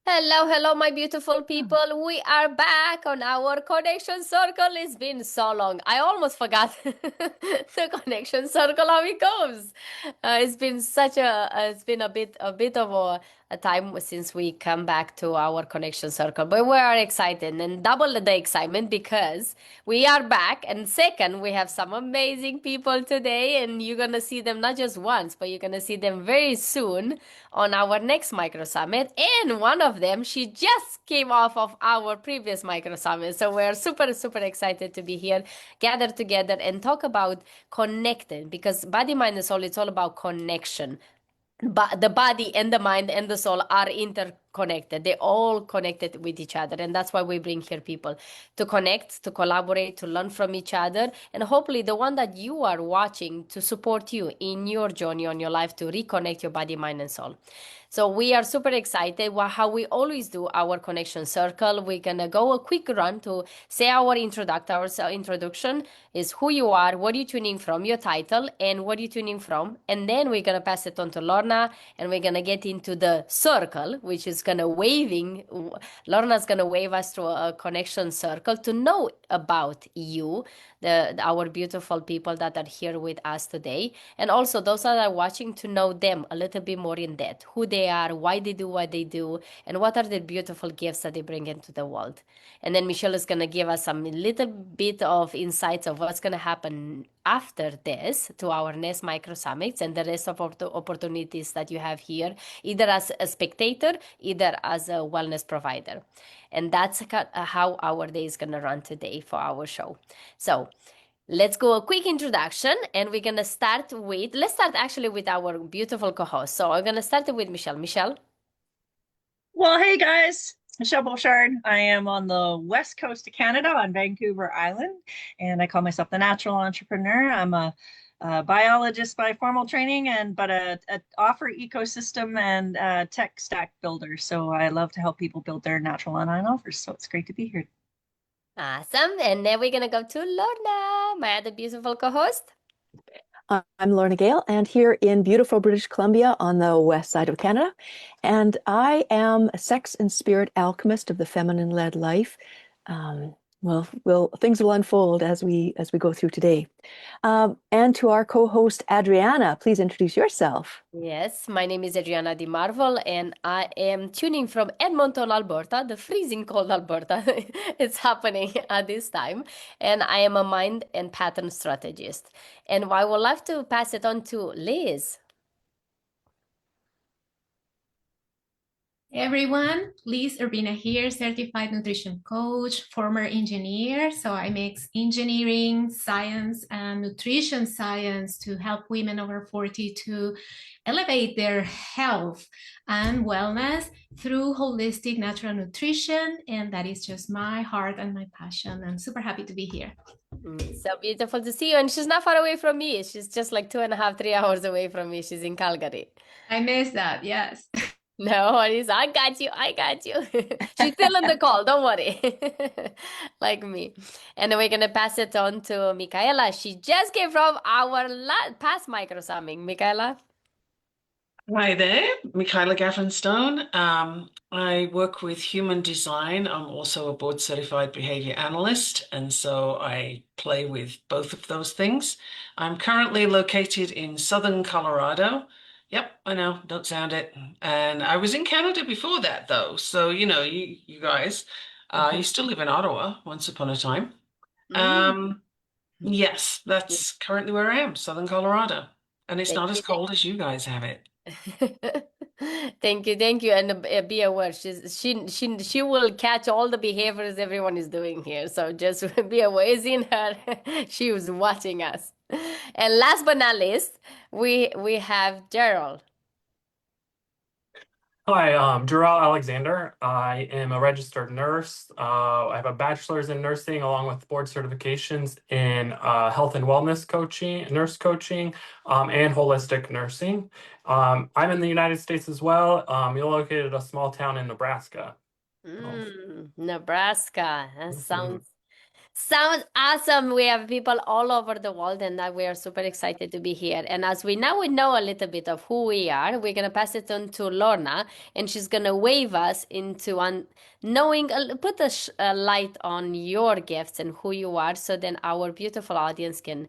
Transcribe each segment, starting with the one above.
Hello, hello, my beautiful people. We are back on our connection circle. It's been so long. I almost forgot the connection circle, how it goes. It's been it's been a bit of a time since we come back to our connection circle, but we are excited and double the excitement because we are back. And second, we have some amazing people today, and you're gonna see them not just once, but you're gonna see them very soon on our next micro summit. And one of them, she just came off of our previous micro summit. So we're super, super excited to be here, gather together and talk about connected because body, mind, and soul, it's all about connection. But the body and the mind and the soul are interconnected. They're all connected with each other. And that's why we bring here people to connect, to collaborate, to learn from each other. And hopefully, the one that you are watching to support you in your journey on your life to reconnect your body, mind, and soul. So we are super excited. How we always do our connection circle. We're gonna go a quick run to say our introduction is who you are, what are you tuning from, your title, and what are you tuning from. And then we're gonna pass it on to Lorna, and we're gonna get into the circle, which is gonna waving. Lorna's gonna wave us through a connection circle to know about you, our beautiful people that are here with us today, and also those that are watching to know them a little bit more in depth, who they are, why they do what they do, and what are the beautiful gifts that they bring into the world. And then Michelle is going to give us some little bit of insights of what's going to happen after this to our next micro summits and the rest of the opportunities that you have here, either as a spectator, either as a wellness provider. And that's how our day is going to run today for our show. So let's go a quick introduction and we're going to let's start actually with our beautiful co-host. So I'm going to start with Michelle. Michelle? Well, hey guys, Michelle Bouchard. I am on the west coast of Canada on Vancouver Island, and I call myself the natural entrepreneur. I'm a biologist by formal training, but a offer ecosystem and tech stack builder. So I love to help people build their natural online offers. So it's great to be here. Awesome. And then we're going to go to Lorna, my other beautiful co-host. I'm Lorna Gale, and here in beautiful British Columbia on the west side of Canada. And I am a sex and spirit alchemist of the feminine-led life. Things will unfold as we go through today. And to our co-host Adriana, please introduce yourself. Yes, my name is Adriana Di Marvel, and I am tuning from Edmonton, Alberta, the freezing cold Alberta. It's happening at this time. And I am a mind and pattern strategist. And I would love to pass it on to Liz. Hey everyone, Liz Urbina here, certified nutrition coach, former engineer. So I mix engineering, science, and nutrition science to help women over 40 to elevate their health and wellness through holistic natural nutrition. And that is just my heart and my passion. I'm super happy to be here. So beautiful to see you. And she's not far away from me. She's just like 2.5, 3 hours away from me. She's in Calgary. I miss that, yes. No worries. I got you. I got you. She's still on the call. Don't worry. Like me. And then we're going to pass it on to Michaela. She just came from our past micro summit. Michaela? Hi there, Michaela Gaffin-Stone. I work with human design. I'm also a board certified behavior analyst, and so I play with both of those things. I'm currently located in southern Colorado. Yep, I know, don't sound it. And I was in Canada before that, though. So, you guys, I used to live in Ottawa once upon a time. Yes, that's currently where I am, southern Colorado. And it's not as cold as you guys have it. Thank you, and be aware. She will catch all the behaviors everyone is doing here. So just be aware. It's in her. She was watching us. And last but not least, we have Gerald. Hi, I'm Gerald Alexander. I am a registered nurse. I have a bachelor's in nursing along with board certifications in health and wellness coaching, nurse coaching, and holistic nursing. I'm in the United States as well. You're located in a small town in Nebraska. Nebraska. That Sounds awesome. We have people all over the world, and we are super excited to be here. And as we know a little bit of who we are, we're gonna pass it on to Lorna, and she's gonna wave us into knowing, put a light on your gifts and who you are, so then our beautiful audience can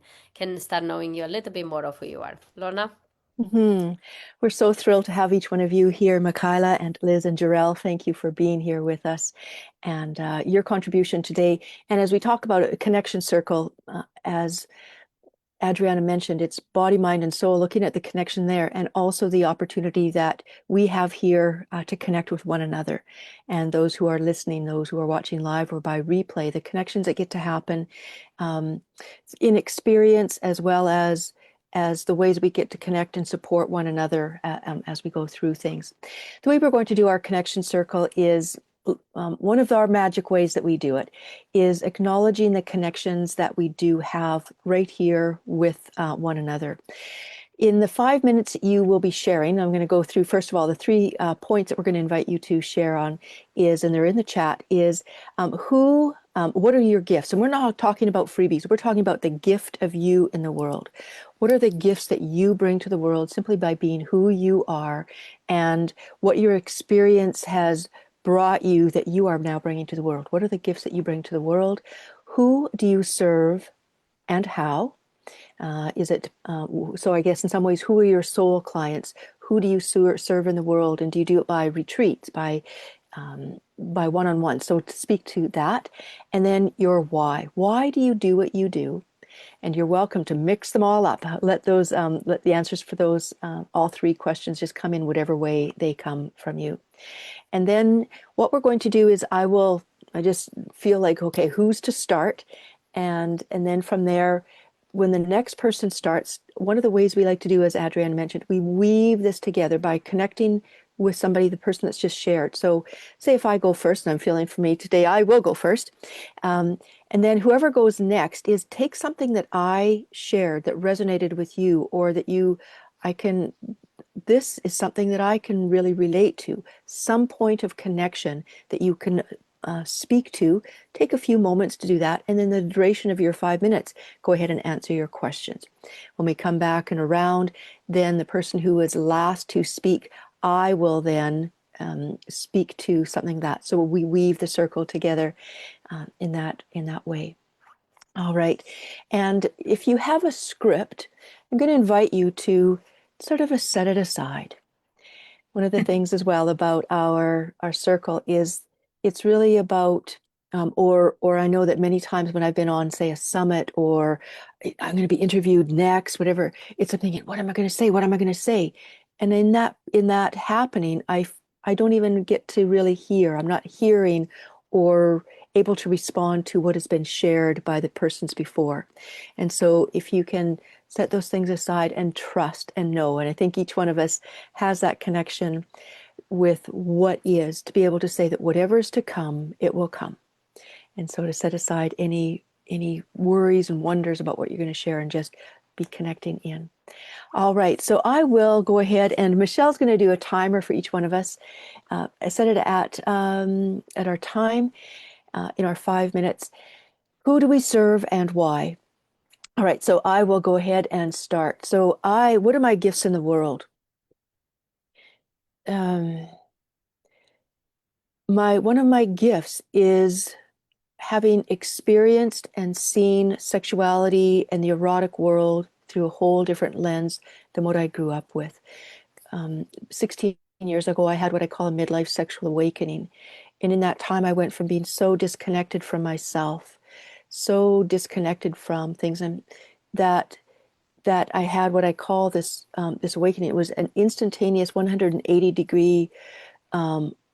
start knowing you a little bit more of who you are. Lorna. We're so thrilled to have each one of you here, Michaela and Liz and Jarell. Thank you for being here with us and your contribution today. And as we talk about a connection circle, as Adriana mentioned, it's body, mind, and soul, looking at the connection there, and also the opportunity that we have here to connect with one another. And those who are listening, those who are watching live or by replay, the connections that get to happen in experience, as well as the ways we get to connect and support one another as we go through things. The way we're going to do our connection circle is one of our magic ways that we do it is acknowledging the connections that we do have right here with one another. In the 5 minutes you will be sharing, I'm going to go through, first of all, the 3 points that we're going to invite you to share on is, and they're in the chat, is what are your gifts? And we're not talking about freebies. We're talking about the gift of you in the world. What are the gifts that you bring to the world simply by being who you are, and what your experience has brought you that you are now bringing to the world? What are the gifts that you bring to the world? Who do you serve and how? So I guess in some ways, who are your soul clients? Who do you serve in the world? And do you do it by retreats, by one-on-one? So to speak to that. And then your why. Why do you do what you do? And you're welcome to mix them all up. Let the answers for those all 3 questions just come in whatever way they come from you. And then what we're going to do is I just feel like, okay, who's to start? And then from there, when the next person starts, one of the ways we like to do, as Adrienne mentioned, we weave this together by connecting with somebody, the person that's just shared. So say if I go first, and I'm feeling for me today, I will go first. And then whoever goes next is take something that I shared that resonated with you, or that this is something that I can really relate to, some point of connection that you can speak to. Take a few moments to do that, and then the duration of your 5 minutes, go ahead and answer your questions. When we come back and around, then the person who is last to speak, I will then speak to something so we weave the circle together in that way. All right, and if you have a script, I'm going to invite you to sort of set it aside. One of the things as well about our circle is it's really about, or I know that many times when I've been on, say, a summit, or I'm going to be interviewed next, whatever, it's I'm thinking, what am I going to say? What am I going to say? And in that happening, I don't even get to really hear. I'm not hearing or able to respond to what has been shared by the persons before. And so if you can set those things aside and trust and know, and I think each one of us has that connection with what is, to be able to say that whatever is to come, it will come. And so to set aside any worries and wonders about what you're going to share and just be connecting in. All right, so I will go ahead, and Michelle's going to do a timer for each one of us. I set it at our time in our 5 minutes. Who do we serve and why? All right, so I will go ahead and start. So what are my gifts in the world? One of my gifts is having experienced and seen sexuality and the erotic world through a whole different lens than what I grew up with. 16 years ago, I had what I call a midlife sexual awakening. And in that time, I went from being so disconnected from myself, so disconnected from things, and that I had what I call this awakening. It was an instantaneous 180-degree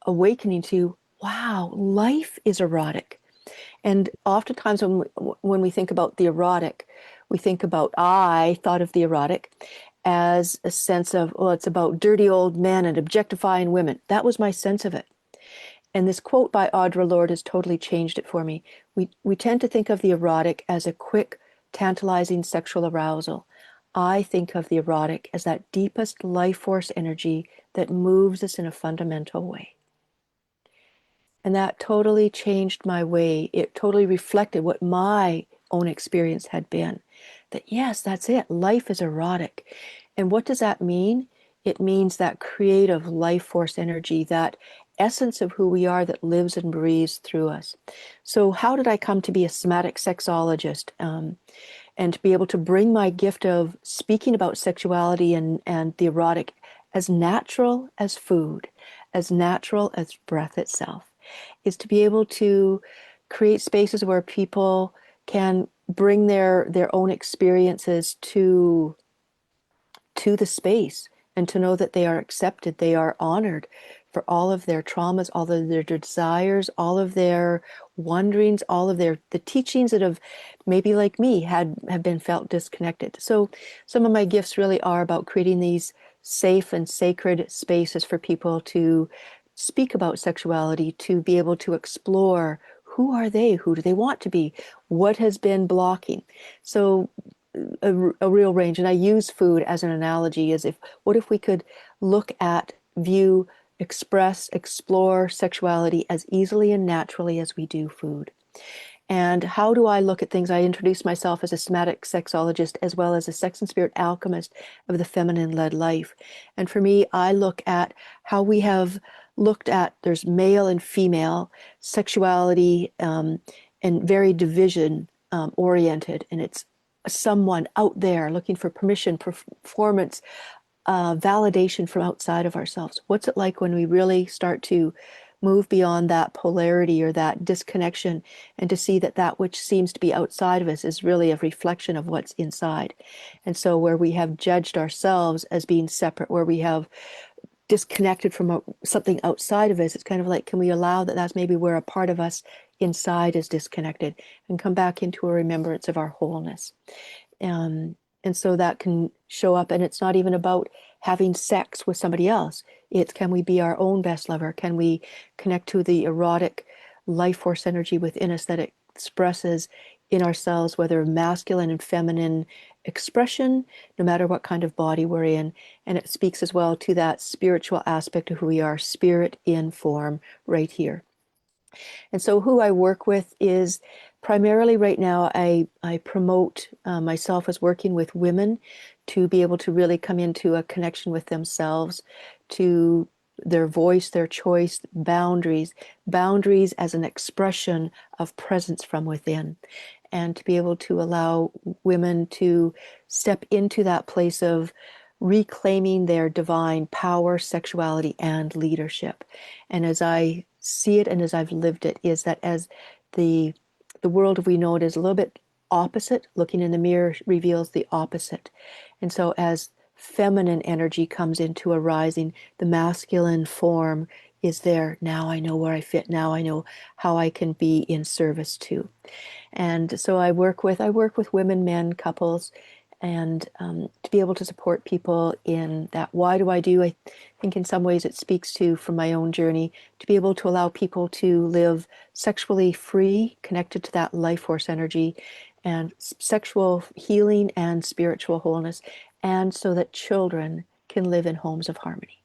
awakening to, wow, life is erotic. And oftentimes when we think about the erotic, I thought of the erotic as a sense of, well, it's about dirty old men and objectifying women. That was my sense of it. And this quote by Audre Lorde has totally changed it for me. We tend to think of the erotic as a quick, tantalizing sexual arousal. I think of the erotic as that deepest life force energy that moves us in a fundamental way. And that totally changed my way. It totally reflected what my own experience had been. That yes, that's it. Life is erotic. And what does that mean? It means that creative life force energy, that essence of who we are that lives and breathes through us. So how did I come to be a somatic sexologist? And to be able to bring my gift of speaking about sexuality and the erotic as natural as food, as natural as breath itself, is to be able to create spaces where people can bring their own experiences to the space, and to know that they are accepted, they are honored for all of their traumas, all of their desires, all of their wonderings, all of the teachings that have maybe like me have been felt disconnected. So some of my gifts really are about creating these safe and sacred spaces for people to speak about sexuality, to be able to explore who are they, who do they want to be, what has been blocking. So a real range. And I use food as an analogy, as if, what if we could look at, view, express, explore sexuality as easily and naturally as we do food? And how do I look at things? I introduce myself as a somatic sexologist as well as a sex and spirit alchemist of the feminine-led life. And for me, I look at how we have looked at, there's male and female sexuality, and very division oriented. And it's someone out there looking for permission, performance, validation from outside of ourselves. What's it like when we really start to move beyond that polarity or that disconnection, and to see that that which seems to be outside of us is really a reflection of what's inside? And so where we have judged ourselves as being separate, where we have disconnected from something outside of us, it's kind of like, can we allow that that's maybe where a part of us inside is disconnected, and come back into a remembrance of our wholeness? And so that can show up, and it's not even about having sex with somebody else. It's, can we be our own best lover? Can we connect to the erotic life force energy within us that expresses in ourselves, whether masculine and feminine expression, no matter what kind of body we're in? And it speaks as well to that spiritual aspect of who we are, spirit in form right here. And so who I work with is primarily right now, I promote myself as working with women to be able to really come into a connection with themselves, to their voice, their choice, boundaries as an expression of presence from within, and to be able to allow women to step into that place of reclaiming their divine power, sexuality, and leadership. And as I see it and as I've lived it, is that as the world we know it is a little bit opposite, looking in the mirror reveals the opposite. And so as feminine energy comes into arising, the masculine form is there. Now I know where I fit. Now I know how I can be in service to. And so I work with women, men, couples, and to be able to support people in that. Why do? I think in some ways it speaks to, from my own journey, to be able to allow people to live sexually free, connected to that life force energy, and sexual healing and spiritual wholeness, and so that children can live in homes of harmony.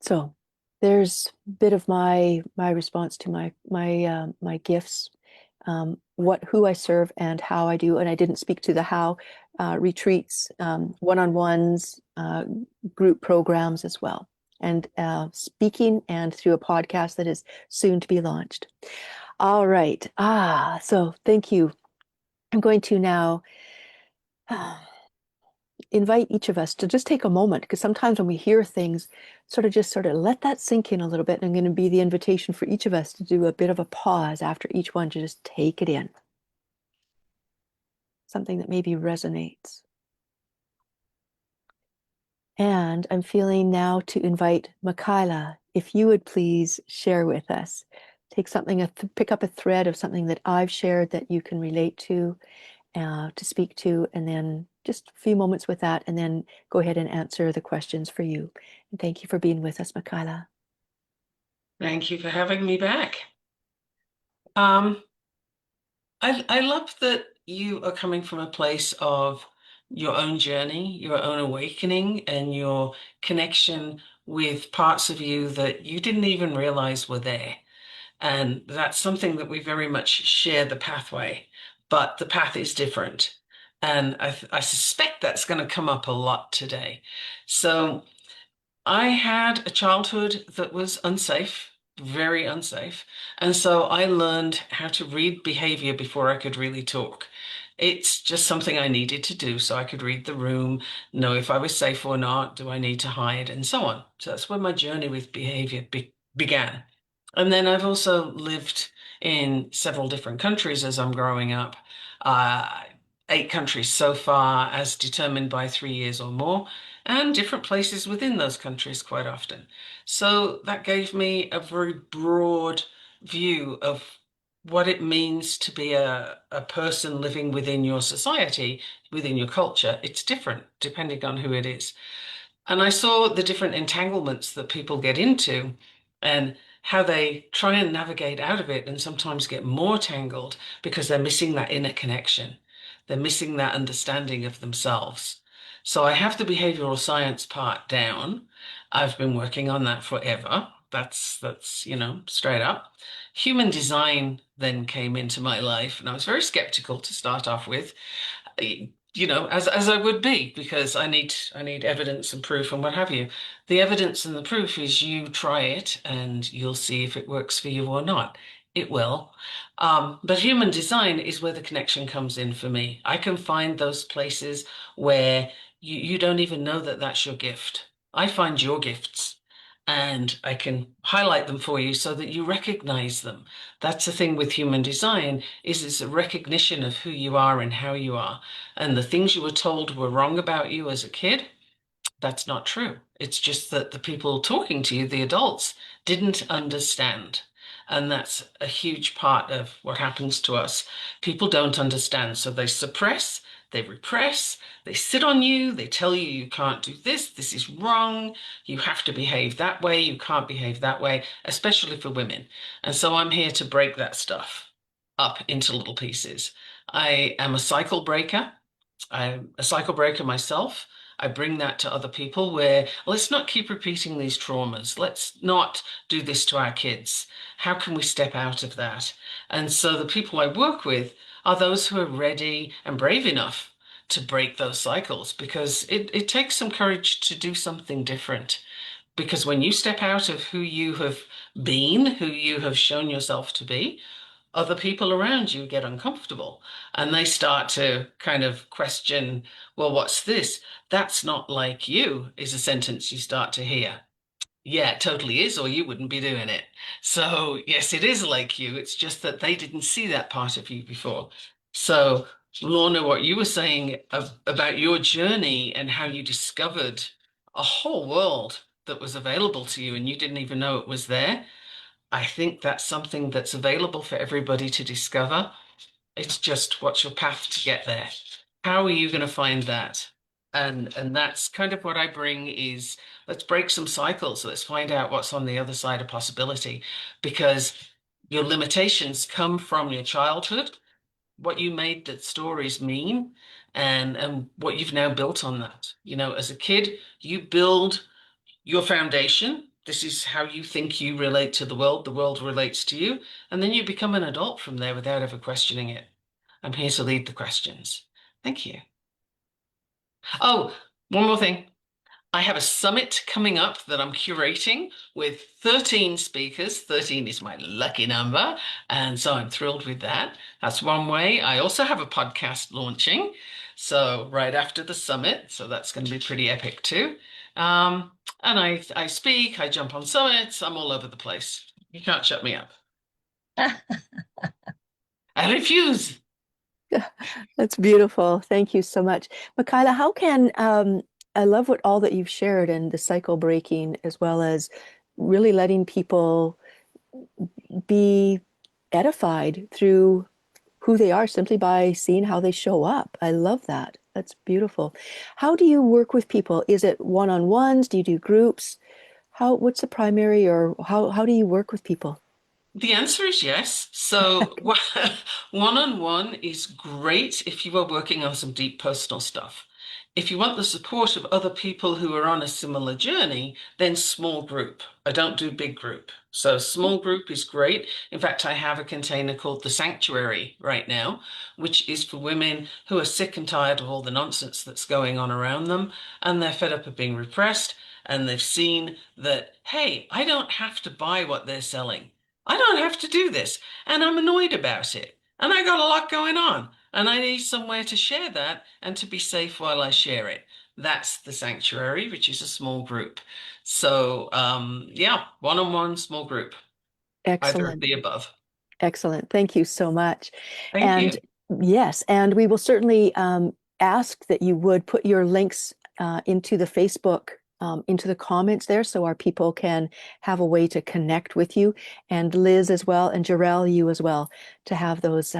So there's a bit of my response to my gifts, who I serve and how I do. And I didn't speak to the how. Retreats, one-on-ones, group programs as well, and speaking, and through a podcast that is soon to be launched. All right. So thank you. I'm going to now invite each of us to just take a moment, because sometimes when we hear things, sort of let that sink in a little bit. And I'm going to be the invitation for each of us to do a bit of a pause after each one, to just take it in. Something that maybe resonates. And I'm feeling now to invite Michaela, if you would please share with us. Take something, pick up a thread of something that I've shared that you can relate to speak to, and then just a few moments with that, and then go ahead and answer the questions for you. And thank you for being with us, Michaela. Thank you for having me back. I love that you are coming from a place of your own journey, your own awakening, and your connection with parts of you that you didn't even realize were there. And that's something that we very much share the pathway, but the path is different. And I suspect that's going to come up a lot today. So I had a childhood that was unsafe, very unsafe. And so I learned how to read behavior before I could really talk. It's just something I needed to do so I could read the room, know if I was safe or not, do I need to hide, and so on. So that's where my journey with behavior began. And then I've also lived in several different countries as I'm growing up. Uh, 8 countries so far, as determined by 3 years or more, and different places within those countries quite often. So that gave me a very broad view of what it means to be a person living within your society, within your culture. It's different depending on who it is. And I saw the different entanglements that people get into and how they try and navigate out of it and sometimes get more tangled because they're missing that inner connection. They're missing that understanding of themselves. So I have the behavioral science part down. I've been working on that forever. That's, straight up. Human design then came into my life, and I was very skeptical to start off with, as I would be, because I need evidence and proof and what have you. The evidence and the proof is you try it and you'll see if it works for you or not. It will. But human design is where the connection comes in for me. I can find those places where you don't even know that that's your gift. I find your gifts and I can highlight them for you so that you recognize them. That's the thing with human design, is it's a recognition of who you are and how you are. And the things you were told were wrong about you as a kid, that's not true. It's just that the people talking to you, the adults, didn't understand. And that's a huge part of what happens to us. People don't understand, so they suppress, they repress, they sit on you, they tell you you can't do this, this is wrong, you have to behave that way, you can't behave that way, especially for women. And so I'm here to break that stuff up into little pieces. I am a cycle breaker. I'm a cycle breaker myself. I bring that to other people where let's not keep repeating these traumas. Let's not do this to our kids. How can we step out of that? And so the people I work with are those who are ready and brave enough to break those cycles, because it takes some courage to do something different. Because when you step out of who you have been, who you have shown yourself to be, other people around you get uncomfortable and they start to kind of question, well, what's this? That's not like you, is a sentence you start to hear. Yeah, it totally is, or you wouldn't be doing it. So, yes, it is like you. It's just that they didn't see that part of you before. So, Lorna, what you were saying about your journey and how you discovered a whole world that was available to you and you didn't even know it was there. I think that's something that's available for everybody to discover. It's just what's your path to get there? How are you going to find that? And that's kind of what I bring is let's break some cycles. Let's find out what's on the other side of possibility, because your limitations come from your childhood, what you made the stories mean, and what you've now built on that. As a kid, you build your foundation. This is how you think you relate to the world relates to you, and then you become an adult from there without ever questioning it. I'm here to lead the questions. Thank you. Oh, one more thing. I have a summit coming up that I'm curating with 13 speakers. 13 is my lucky number, and so I'm thrilled with that. That's one way. I also have a podcast launching, so right after the summit, so that's going to be pretty epic too. And I speak, I jump on summits, I'm all over the place. You can't shut me up. I refuse. That's beautiful. Thank you so much. Michaela, how can, I love all that you've shared and the cycle breaking, as well as really letting people be edified through who they are simply by seeing how they show up. I love that. That's beautiful. How do you work with people? Is it one-on-ones? Do you do groups? What's the primary, or how do you work with people? The answer is yes. So one-on-one is great if you are working on some deep personal stuff. If you want the support of other people who are on a similar journey, then small group. I don't do big group. So small group is great. In fact, I have a container called The Sanctuary right now, which is for women who are sick and tired of all the nonsense that's going on around them, and they're fed up of being repressed, and they've seen that, hey, I don't have to buy what they're selling. I don't have to do this, and I'm annoyed about it. And I got a lot going on, and I need somewhere to share that and to be safe while I share it. That's the sanctuary, which is a small group. So, yeah, one-on-one, small group, either of Excellent. the above. Excellent. Thank you so much. Thank And you. yes, and we will certainly ask that you would put your links into the Facebook, into the comments there, so our people can have a way to connect with you, and Liz as well, and Jarell, you as well, to have those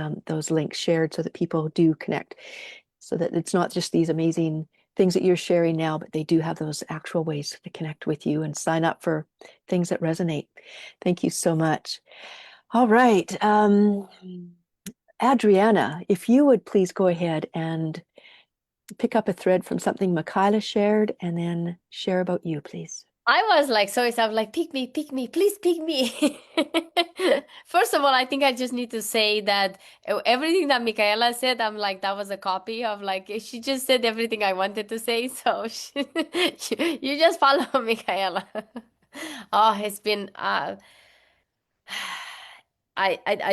links shared so that people do connect, so that it's not just these amazing things that you're sharing now, but they do have those actual ways to connect with you and sign up for things that resonate. Thank you so much. All right. Adriana, if you would please go ahead and pick up a thread from something Michaela shared and then share about you, please. I was like so excited, like, pick me, please pick me. First of all, I think I just need to say that everything that Michaela said, I'm like, that was a copy of, like, she just said everything I wanted to say. So you just follow Michaela. Oh, it's been I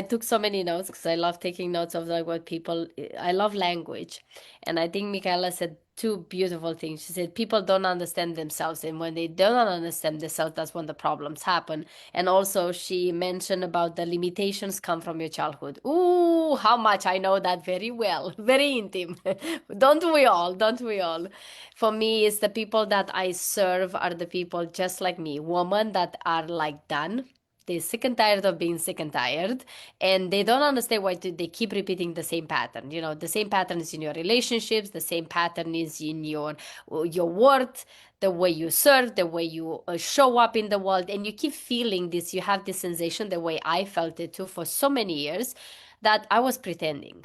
took so many notes because I love taking notes of like what people, I love language. And I think Michaela said two beautiful things. She said people don't understand themselves, and when they don't understand themselves, that's when the problems happen. And also she mentioned about the limitations come from your childhood. Ooh, how much I know that very well. Very intimate. Don't we all? Don't we all? For me, it's the people that I serve are the people just like me, women that are like done. They're sick and tired of being sick and tired, and they don't understand why they keep repeating the same pattern. You know, the same pattern is in your relationships, the same pattern is in your work, the way you serve, the way you show up in the world, and you keep feeling this. You have this sensation, the way I felt it too for so many years, that I was pretending,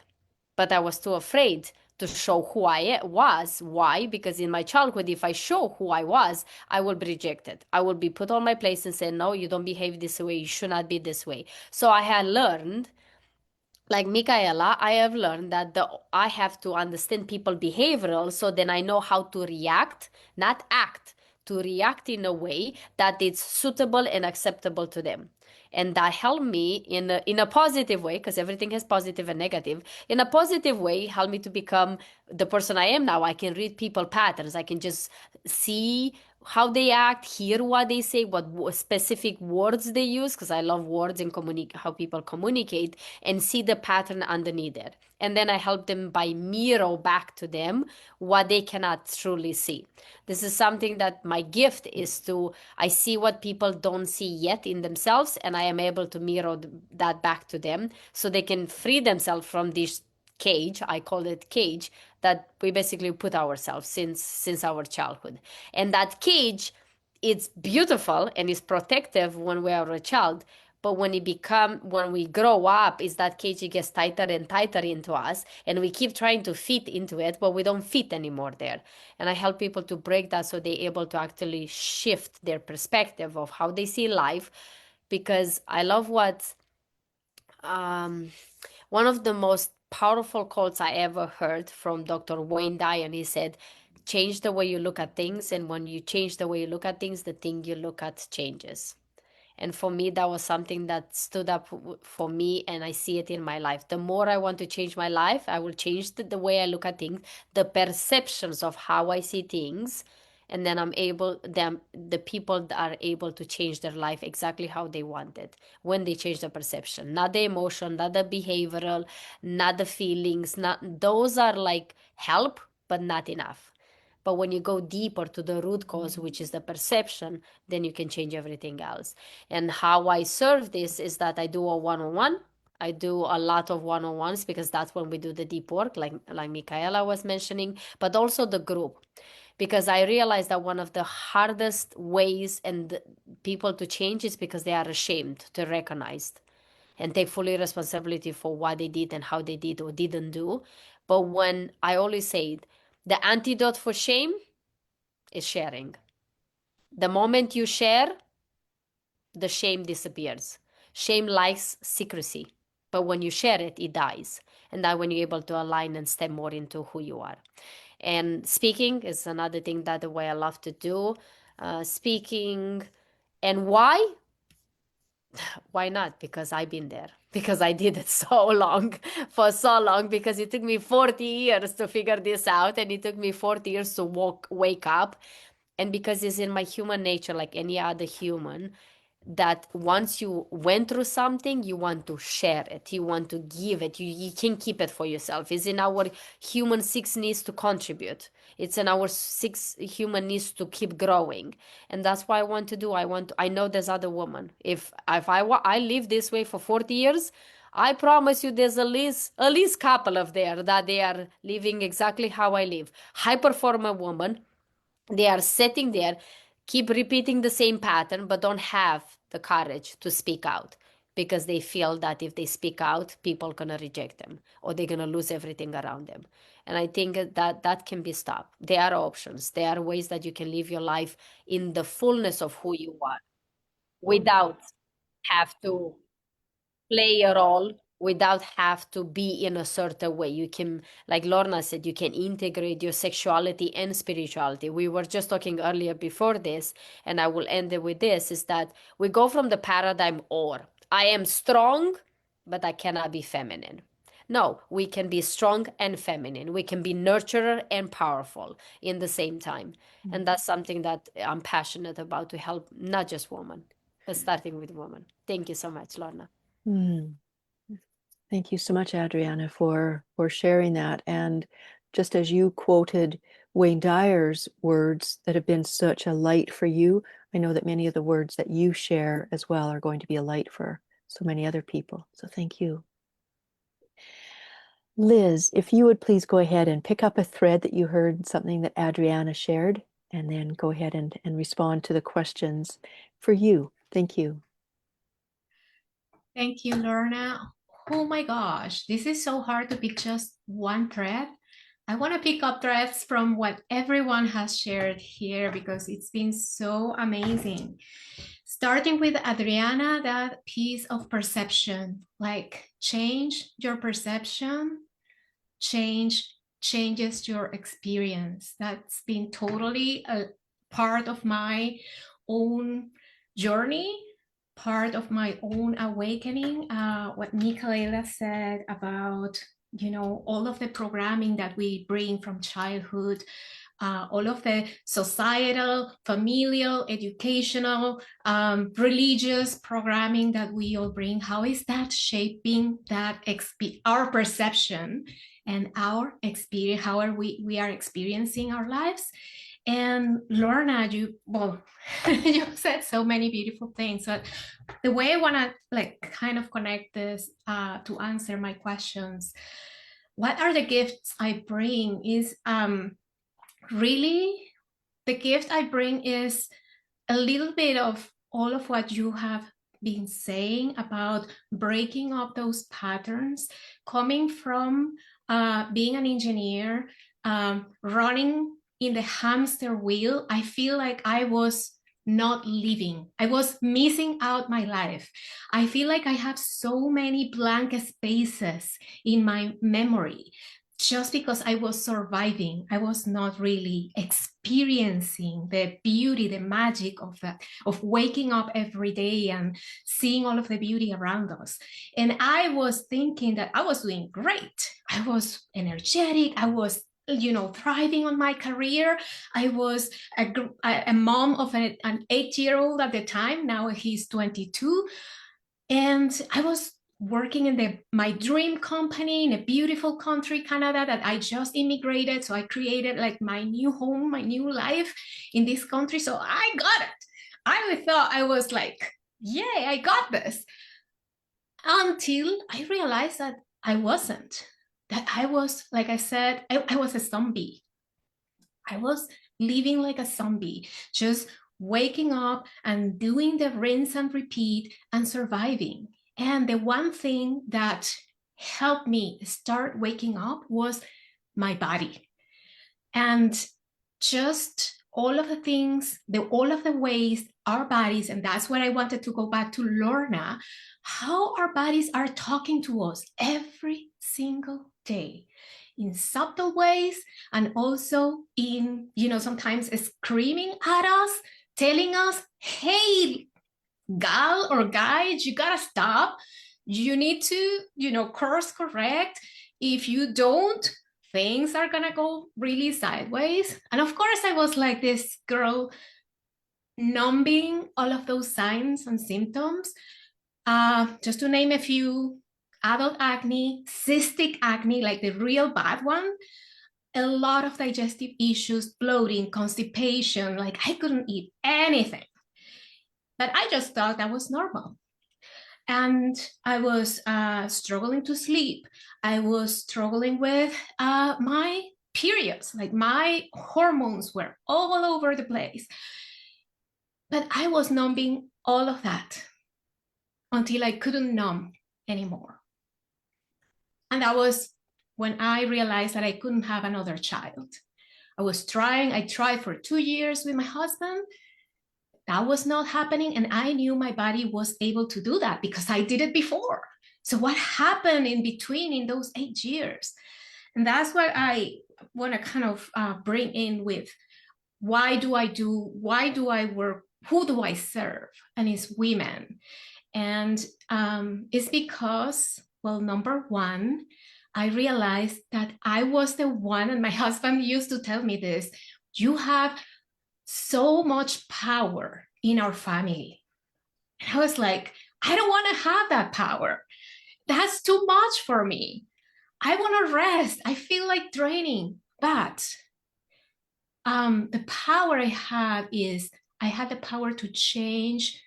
but I was too afraid to show who I was. Why? Because in my childhood, if I show who I was, I will be rejected. I will be put on my place and say, no, you don't behave this way. You should not be this way. So I had learned, like Michaela, I have learned that I have to understand people behavioral, so then I know how to react, not act, to react in a way that it's suitable and acceptable to them. And that helped me in a positive way, because everything has positive and negative. In a positive way, helped me to become the person I am now. I can read people patterns. I can just see how they act, hear what they say, what specific words they use, because I love words and how people communicate, and see the pattern underneath it. And then I help them by mirror back to them what they cannot truly see. This is something that my gift is to, I see what people don't see yet in themselves, and I am able to mirror that back to them so they can free themselves from this cage. I call it cage, that we basically put ourselves since our childhood. And that cage, it's beautiful and it's protective when we are a child, but when we grow up, is that cage, it gets tighter and tighter into us, and we keep trying to fit into it, but we don't fit anymore there. And I help people to break that so they're able to actually shift their perspective of how they see life. Because I love what one of the most powerful quotes I ever heard from Dr. Wayne Dyer. He said, change the way you look at things, and when you change the way you look at things, the thing you look at changes. And for me, that was something that stood up for me, and I see it in my life. The more I want to change my life, I will change the way I look at things, the perceptions of how I see things, and then the people are able to change their life exactly how they want it when they change the perception, not the emotion, not the behavioral, not the feelings. Not those are like help, but not enough. But when you go deeper to the root cause, which is the perception, then you can change everything else. And how I serve this is that I do a one-on-one. I do a lot of one-on-ones because that's when we do the deep work, like Michaela was mentioning, but also the group. Because I realized that one of the hardest ways and people to change is because they are ashamed to recognize and take fully responsibility for what they did and how they did or didn't do. But when I always say, The antidote for shame is sharing. The moment you share, the shame disappears. Shame likes secrecy, but when you share it, it dies. And that when you're able to align and step more into who you are. And speaking is another thing that the way I love to do. Speaking. And why? Why not? Because I've been there. Because I did it so long, for so long, because it took me 40 years to figure this out, and it took me 40 years to wake up. And because it's in my human nature, like any other human, that once you went through something, you want to share it, you want to give it, you can't keep it for yourself. It's in our human six needs to contribute. It's in our six human needs to keep growing. And that's what I want to do. I know there's other women. If I live this way for 40 years, I promise you there's at least couple of there that they are living exactly how I live. High performer woman, they are sitting there, keep repeating the same pattern, but don't have the courage to speak out because they feel that if they speak out, people are going to reject them or they're going to lose everything around them. And I think that can be stopped. There are options. There are ways that you can live your life in the fullness of who you are without have to play a role, without have to be in a certain way. You can, like Lorna said, you can integrate your sexuality and spirituality. We were just talking earlier before this, and I will end it with this, is that we go from the paradigm, or I am strong, but I cannot be feminine. No, we can be strong and feminine. We can be nurturer and powerful in the same time. And that's something that I'm passionate about, to help not just women, but starting with women. Thank you so much, Lorna. Mm. Thank you so much, Adriana, for sharing that. And just as you quoted Wayne Dyer's words that have been such a light for you, I know that many of the words that you share as well are going to be a light for so many other people. So thank you. Liz, if you would please go ahead and pick up a thread that you heard, something that Adriana shared, and then go ahead and respond to the questions for you. Thank you. Thank you, Lorna. Oh my gosh, this is so hard to pick just one thread. I want to pick up threads from what everyone has shared here because it's been so amazing. Starting with Adriana, that piece of perception, like change your perception, changes your experience. That's been totally a part of my own journey, part of my own awakening. What Michaela said about, all of the programming that we bring from childhood, all of the societal, familial, educational, religious programming that we all bring. How is that shaping our perception and our experience? How are we are experiencing our lives? And Lorna, you said so many beautiful things. So the way I want to kind of connect this to answer my questions, what are the gifts I bring is really the gift I bring is a little bit of all of what you have been saying about breaking up those patterns, coming from being an engineer, running in the hamster wheel. I feel like I was not living. I was missing out my life. I feel like I have so many blank spaces in my memory just because I was surviving. I was not really experiencing the beauty, the magic of that, of waking up every day and seeing all of the beauty around us. And I was thinking that I was doing great. I was energetic. I was thriving on my career. I was a mom of an 8-year-old at the time. Now he's 22. And I was working in my dream company in a beautiful country, Canada, that I just immigrated. So I created like my new home, my new life in this country. So I got it. I thought I was like, yay, I got this. Until I realized that I wasn't. That I was, like I said, I was a zombie. I was living like a zombie, just waking up and doing the rinse and repeat and surviving. And the one thing that helped me start waking up was my body. And just all of the things, all of the ways our bodies, and that's what I wanted to go back to Lorna, how our bodies are talking to us every single day in subtle ways, and also in, sometimes screaming at us, telling us, hey, gal or guy, you gotta stop. You need to, course correct. If you don't, things are gonna go really sideways. And of course, I was like this girl numbing all of those signs and symptoms. Just to name a few: adult acne, cystic acne, like the real bad one, a lot of digestive issues, bloating, constipation, like I couldn't eat anything. But I just thought that was normal. And I was struggling to sleep. I was struggling with my periods, like my hormones were all over the place. But I was numbing all of that until I couldn't numb anymore. And that was when I realized that I couldn't have another child. I tried for 2 years with my husband. That was not happening. And I knew my body was able to do that because I did it before. So what happened in between in those 8 years? And that's what I want to kind of bring in with why do I work? Who do I serve? And it's women. And it's because, well, number one, I realized that I was the one, and my husband used to tell me this, you have so much power in our family. And I was like, I don't want to have that power. That's too much for me. I want to rest. I feel like draining. But the power I have is I had the power to change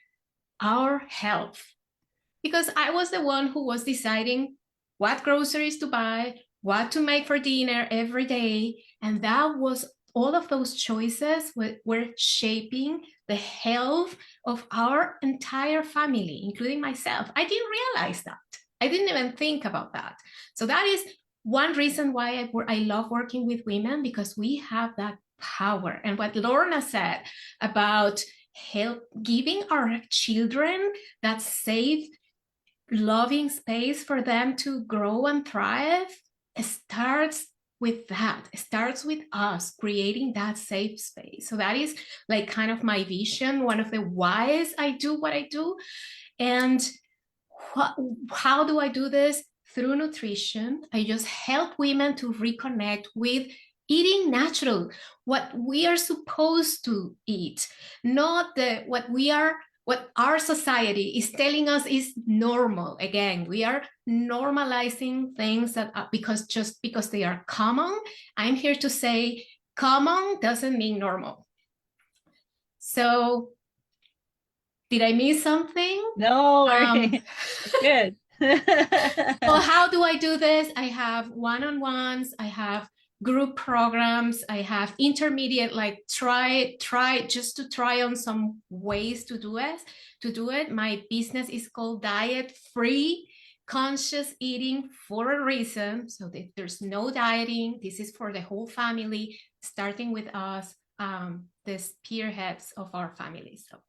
our health, because I was the one who was deciding what groceries to buy, what to make for dinner every day. And that was all of those choices were shaping the health of our entire family, including myself. I didn't realize that. I didn't even think about that. So that is one reason why I love working with women, because we have that power. And what Lorna said about giving our children that safe, loving space for them to grow and thrive, starts with that. It starts with us creating that safe space. So that is like kind of my vision, one of the whys I do what I do. And how do I do this? Through nutrition. I just help women to reconnect with eating natural, what we are supposed to eat, not what our society is telling us is normal. Again, we are normalizing things that just because they are common. I'm here to say common doesn't mean normal. So did I miss something? No, good. Well, how do I do this? I have one-on-ones, I have group programs, I have intermediate, like try on some ways to do it. My business is called Diet Free Conscious Eating for a reason. So there's no dieting. This is for the whole family, starting with us, the spearheads of our family. So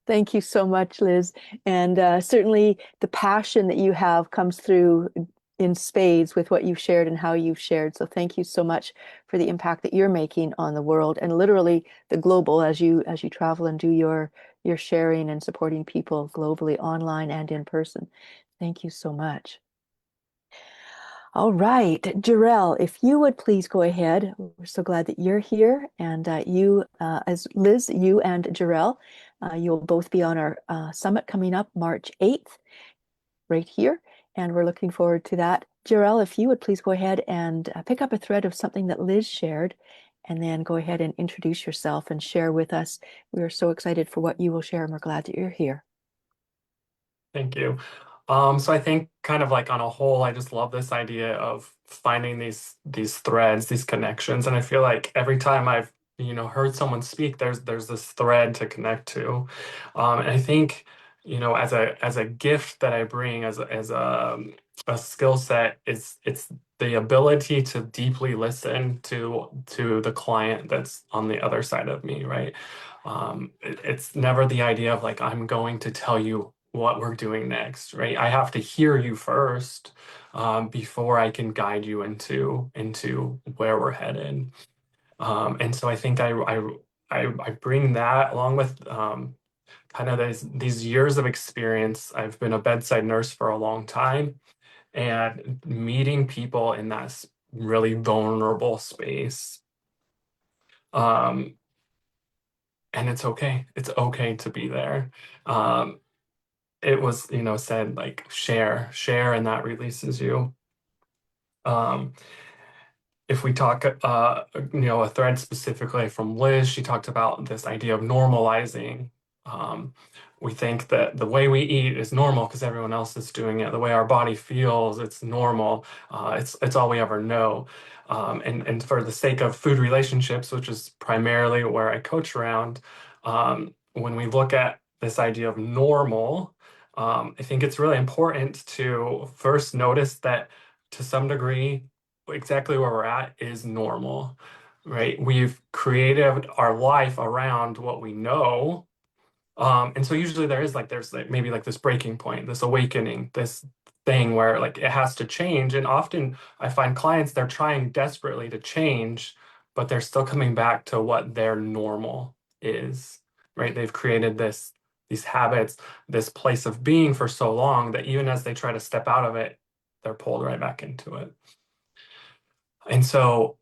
thank you so much, Liz. And certainly the passion that you have comes through in spades with what you've shared and how you've shared. So thank you so much for the impact that you're making on the world and literally the global as you travel and do your sharing and supporting people globally, online and in person. Thank you so much. All right, Jarell, if you would please go ahead. We're so glad that you're here. And you, as Liz, you and Jarell, you'll both be on our summit coming up March 8th, right here. And we're looking forward to that. Jarell, if you would please go ahead and pick up a thread of something that Liz shared, and then go ahead and introduce yourself and share with us. We are so excited for what you will share, and we're glad that you're here. Thank you. So I think kind of like on a whole, I just love this idea of finding these threads, these connections. And I feel like every time I've, heard someone speak, there's this thread to connect to. And I think as a gift that I bring as a skill set, it's the ability to deeply listen to the client that's on the other side of me, right? It's never the idea of like, I'm going to tell you what we're doing next, right? I have to hear you first before I can guide you into where we're headed. And so I think I bring that along with kind of these years of experience. I've been a bedside nurse for a long time, and meeting people in that really vulnerable space. And it's okay. It's okay to be there. It was, said like share, and that releases you. If we talk, a thread specifically from Liz, she talked about this idea of normalizing. We think that the way we eat is normal because everyone else is doing it. The way our body feels, it's normal. It's all we ever know. And for the sake of food relationships, which is primarily where I coach around, when we look at this idea of normal, I think it's really important to first notice that to some degree, exactly where we're at is normal, right? We've created our life around what we know. And so usually there's maybe like this breaking point, this awakening, this thing where like it has to change. And often I find clients, they're trying desperately to change, but they're still coming back to what their normal is, right? They've created these habits, this place of being for so long that even as they try to step out of it, they're pulled right back into it. And so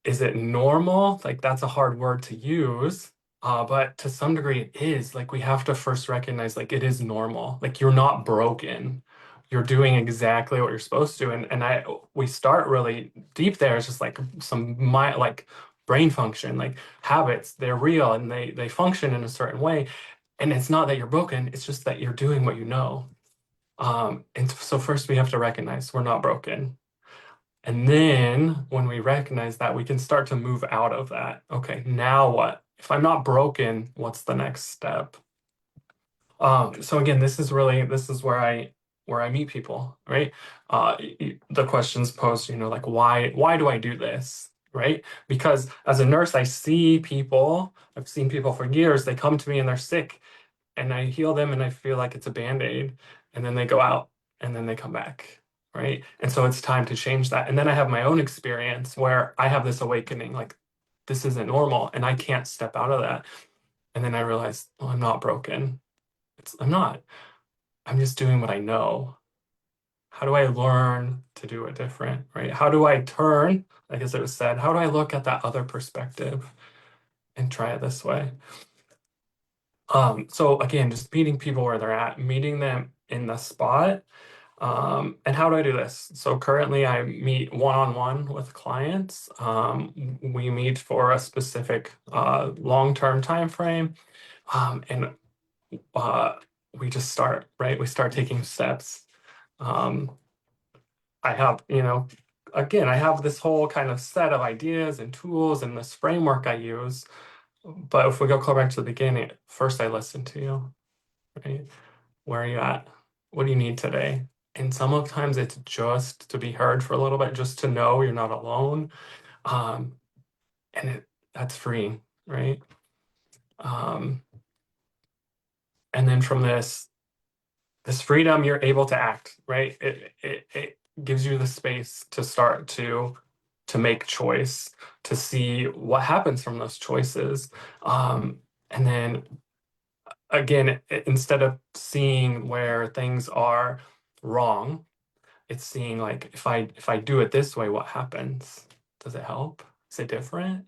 is it normal? Like that's a hard word to use, but to some degree it is. Like we have to first recognize like it is normal. Like you're not broken. You're doing exactly what you're supposed to. And we start really deep there. It's just like like brain function, like habits, they're real and they function in a certain way. And it's not that you're broken, it's just that you're doing what you know. And so first we have to recognize we're not broken. And then when we recognize that, we can start to move out of that. Okay, now what? If I'm not broken, what's the next step? So again, this is where I meet people, right? The questions posed, like why do I do this? Right? Because as a nurse, I've seen people for years, they come to me and they're sick and I heal them and I feel like it's a band-aid, and then they go out and then they come back, right? And so it's time to change that. And then I have my own experience where I have this awakening, like this isn't normal and I can't step out of that. And then I realize, oh, I'm not broken. I'm not. I'm just doing what I know. How do I learn to do it different, right? How do I turn, like as it was said, how do I look at that other perspective and try it this way? So again, just meeting people where they're at, meeting them in the spot. And how do I do this? So currently I meet one-on-one with clients. We meet for a specific long-term time frame. And we just start, right? We start taking steps. I have, again, I have this whole kind of set of ideas and tools and this framework I use. But if we go back to the beginning, first I listen to you, right? Where are you at? What do you need today? And sometimes it's just to be heard for a little bit, just to know you're not alone. And that's free, right? And then from this freedom, you're able to act, right? It gives you the space to start to make choice, to see what happens from those choices. And then again, instead of seeing where things are wrong, it's seeing like if I do it this way, what happens? Does it help? Is it different?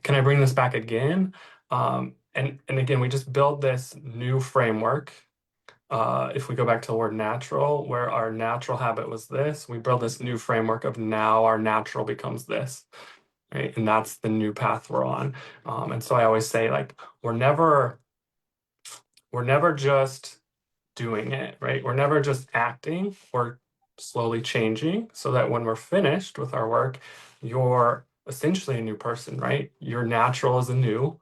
Can I bring this back again? And again, we just build this new framework. If we go back to the word natural, where our natural habit was this, we build this new framework of now our natural becomes this, right? And that's the new path we're on. And so I always say like, we're never just doing it, right? We're never just acting, we're slowly changing so that when we're finished with our work, you're essentially a new person, right? Your natural is a new,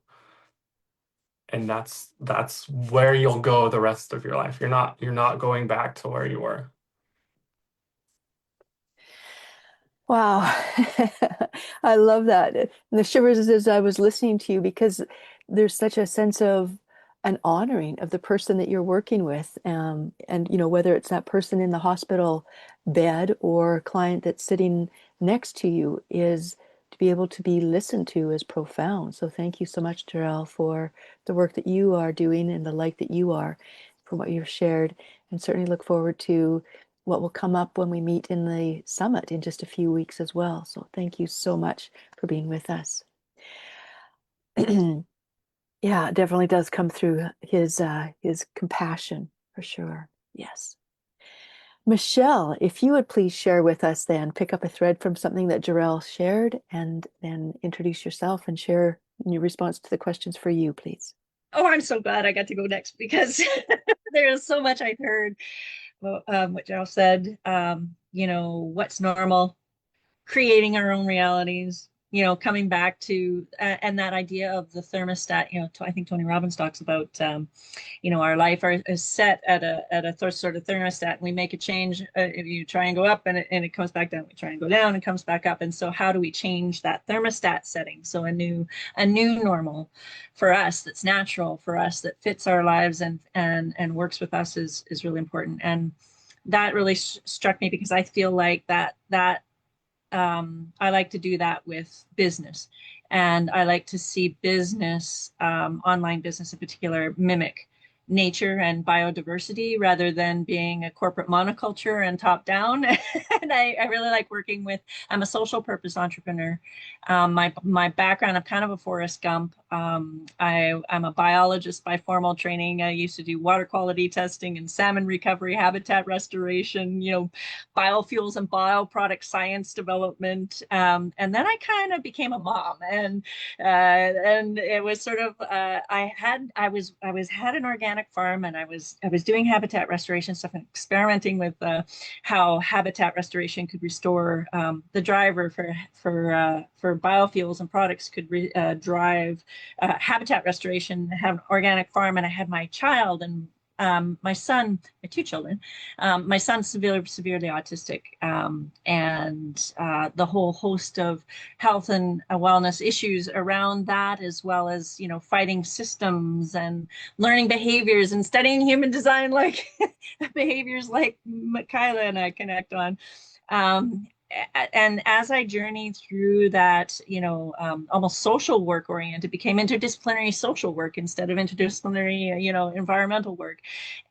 and that's where you'll go the rest of your life. You're not going back to where you were. Wow. I love that. And the shivers as I was listening to you, because there's such a sense of an honoring of the person that you're working with. And whether it's that person in the hospital bed or client that's sitting next to you, is to be able to be listened to is profound. So thank you so much, Jarell, for the work that you are doing and the light that you are, for what you've shared, and certainly look forward to what will come up when we meet in the summit in just a few weeks as well. So thank you so much for being with us. Yeah, it definitely does come through his compassion for sure. Yes. Michelle, if you would please share with us then, pick up a thread from something that Jarell shared, and then introduce yourself and share your response to the questions for you, please. Oh, I'm so glad I got to go next because there is so much I've heard. Well, what Gerald said, what's normal, creating our own realities, coming back to, and that idea of the thermostat, I think Tony Robbins talks about, our life is set at a sort of thermostat, and we make a change. If you try and go up and it comes back down, we try and go down and comes back up. And so how do we change that thermostat setting? So a new normal for us, that's natural for us, that fits our lives and works with us is really important. And that really struck me because I feel like that I like to do that with business, and I like to see business, online business in particular, mimic nature and biodiversity rather than being a corporate monoculture and top down. And I really like working with, I'm a social purpose entrepreneur. My background, I'm kind of a Forrest Gump. I'm a biologist by formal training. I used to do water quality testing and salmon recovery, habitat restoration, biofuels and bioproduct science development. And then I kind of became a mom, and it was sort of I had an organic farm, and I was doing habitat restoration stuff and experimenting with how habitat restoration could restore the driver for biofuels and products could drive habitat restoration, have an organic farm. And I had my child and my son, my two children, my son's severely autistic, and the whole host of health and wellness issues around that, as well as, fighting systems and learning behaviors and studying human design, like behaviors like Kyla and I connect on. And as I journeyed through that, almost social work oriented, became interdisciplinary social work instead of interdisciplinary, environmental work.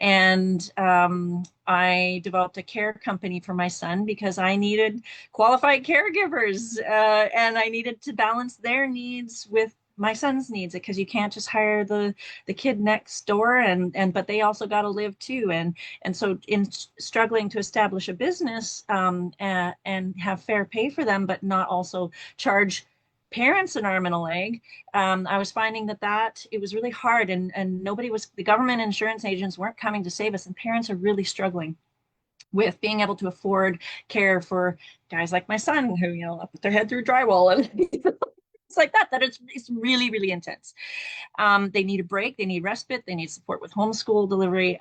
And I developed a care company for my son because I needed qualified caregivers, and I needed to balance their needs with my son's needs, because you can't just hire the kid next door, but they also got to live too. And so in struggling to establish a business, and have fair pay for them, but not also charge parents an arm and a leg, I was finding that it was really hard, and the government insurance agents weren't coming to save us, and parents are really struggling with being able to afford care for guys like my son who, put their head through drywall and it's like that it's really, really intense. They need a break, they need respite, they need support with homeschool delivery.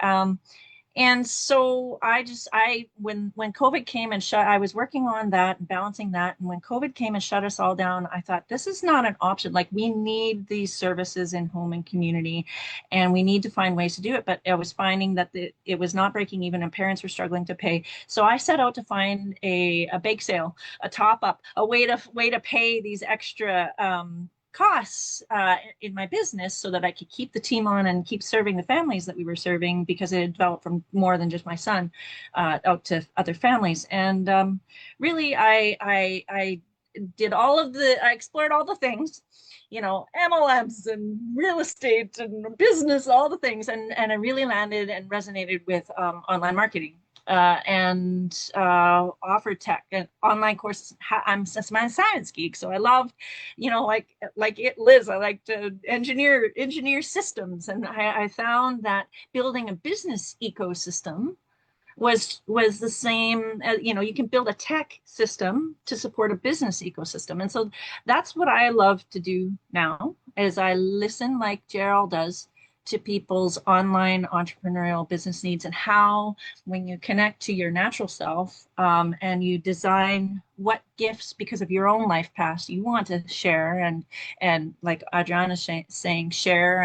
And so when COVID came and I was working on that and balancing that. And when COVID came and shut us all down, I thought, this is not an option. Like, we need these services in home and community, and we need to find ways to do it. But I was finding that it was not breaking even, and parents were struggling to pay. So I set out to find a bake sale, a top up, a way to pay these extra, costs in my business, so that I could keep the team on and keep serving the families that we were serving, because it had developed from more than just my son out to other families. And really, I did I explored all the things, MLMs and real estate and business, all the things, and I really landed and resonated with online marketing. And offer tech and online courses. I'm a science geek, so I love, like Liz, I like to engineer systems, and I found that building a business ecosystem was the same as, you can build a tech system to support a business ecosystem. And so that's what I love to do now. is I listen like Gerald does to people's online entrepreneurial business needs and how, when you connect to your natural self and you design what gifts because of your own life past you want to share, and like Adriana saying, share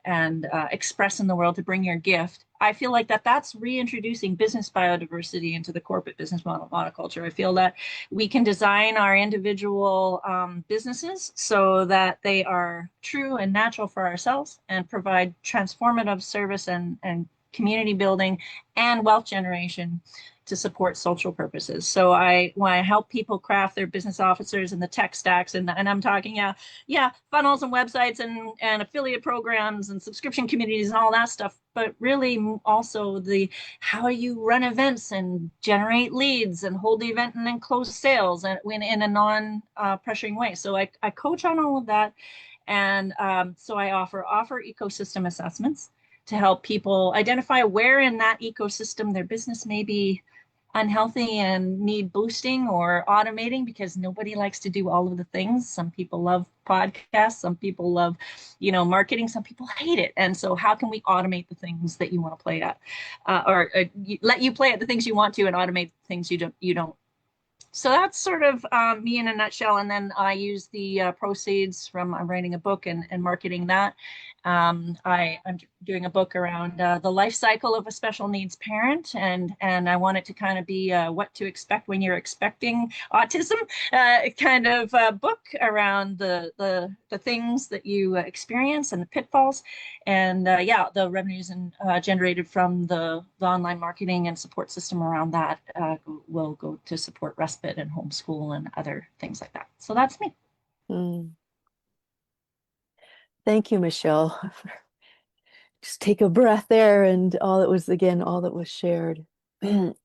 and express in the world to bring your gift. I feel like that's reintroducing business biodiversity into the corporate business monoculture. I feel that we can design our individual businesses so that they are true and natural for ourselves and provide transformative service and community building and wealth generation to support social purposes. So when I help people craft their business officers and the tech stacks, and I'm talking, funnels and websites and affiliate programs and subscription communities and all that stuff, but really also the how you run events and generate leads and hold the event and then close sales and in a non-pressuring way. So I coach on all of that. And so I offer ecosystem assessments to help people identify where in that ecosystem their business may be unhealthy and need boosting or automating, because nobody likes to do all of the things. Some people love podcasts, some people love, marketing, some people hate it. And so how can we automate the things that you want to play at, or let you play at the things you want to and automate the things you don't. So that's sort of me in a nutshell. And then I use the proceeds from writing a book and marketing that. I'm doing a book around the life cycle of a special needs parent, and I want it to kind of be what to expect when you're expecting autism, kind of book around the things that you experience and the pitfalls, and the revenues generated from the online marketing and support system around that will go to support respite and homeschool and other things like that. So that's me. Thank you, Michelle. Just take a breath there, and all that was shared, and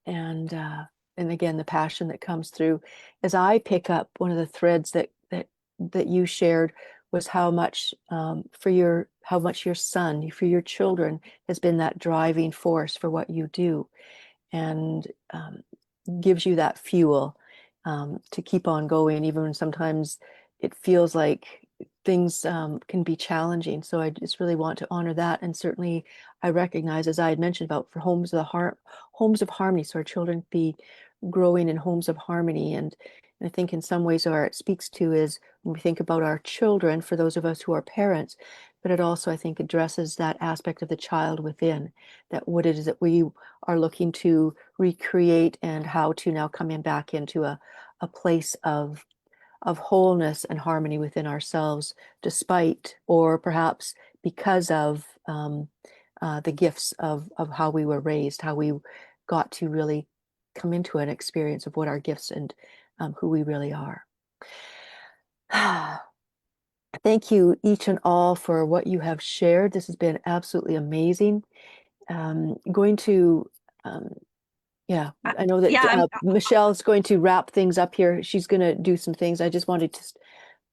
again the passion that comes through. As I pick up one of the threads that you shared was how much your son, for your children, has been that driving force for what you do, and gives you that fuel to keep on going, even when sometimes it feels like things can be challenging. So I just really want to honor that. And certainly I recognize, as I had mentioned about for homes of harmony, so our children be growing in homes of harmony. And I think in some ways where it speaks to is when we think about our children, for those of us who are parents, but it also, I think, addresses that aspect of the child within, that what it is that we are looking to recreate, and how to now come back into a place of wholeness and harmony within ourselves, despite or perhaps because of the gifts of how we were raised, how we got to really come into an experience of what our gifts and who we really are. Thank you each and all for what you have shared. This has been absolutely amazing. Going to I know that Michelle's going to wrap things up here. She's going to do some things. I just wanted to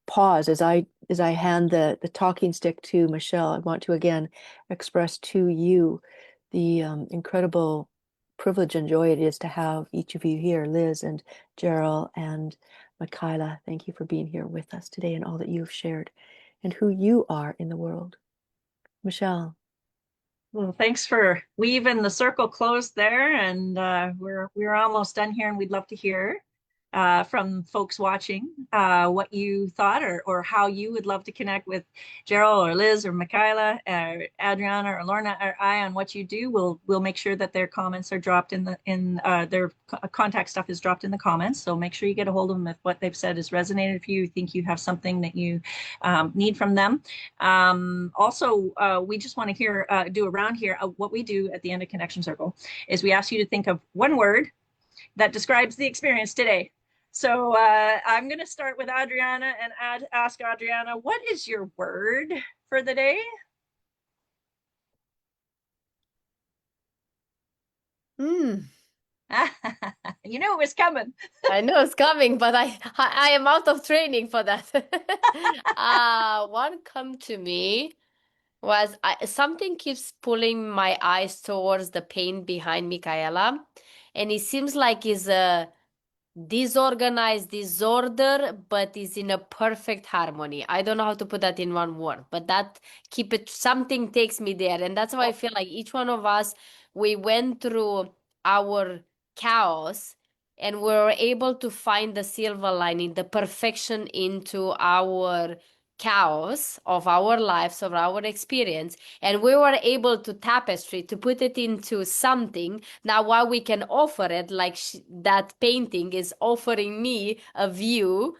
pause as I hand the talking stick to Michelle. I want to again express to you the incredible privilege and joy it is to have each of you here, Liz and Gerald and Michaela. Thank you for being here with us today and all that you've shared and who you are in the world. Michelle. Well, thanks for weaving the circle closed there, and we're almost done here, and we'd love to hear from folks watching what you thought, or how you would love to connect with Gerald or Liz or Michaela or Adriana or Lorna or I on what you do. We'll make sure that their comments are dropped in their contact stuff is dropped in the comments. So make sure you get a hold of them if what they've said has resonated for you. You think you have something that you need from them. Also, we just want to do around here what we do at the end of Connection Circle is we ask you to think of one word that describes the experience today. So I'm going to start with Adriana and ask Adriana, what is your word for the day? You knew it was coming. I know it's coming, but I am out of training for that. One come to me was something keeps pulling my eyes towards the pain behind Michaela, and it seems like it's disorganized disorder, but is in a perfect harmony. I don't know how to put that in one word, but that keep it, something takes me there. And that's why I feel like each one of us, we went through our chaos and we were able to find the silver lining, the perfection into our chaos of our lives, of our experience, and we were able to tapestry to put it into something now what we can offer it, like that painting is offering me a view,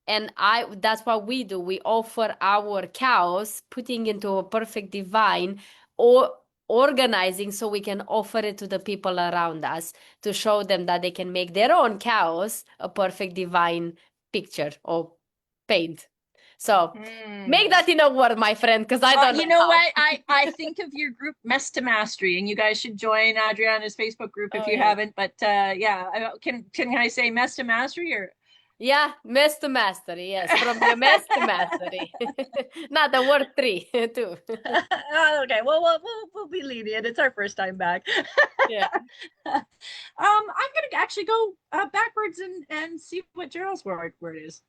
and that's what we do. We offer our chaos, putting into a perfect divine, or organizing so we can offer it to the people around us to show them that they can make their own chaos a perfect divine picture or paint. So make that in a word, my friend, because I don't know. You know how. what? I think of your group Mess to Mastery, and you guys should join Adriana's Facebook group if Oh, you yeah. haven't. But yeah, can I say Mess to Mastery or? Yeah, mess to mastery. Yes, from the mess to mastery. Not the word three too. Okay, well, we'll be lenient. It's our first time back. Yeah. I'm gonna actually go backwards and see what Gerald's word is.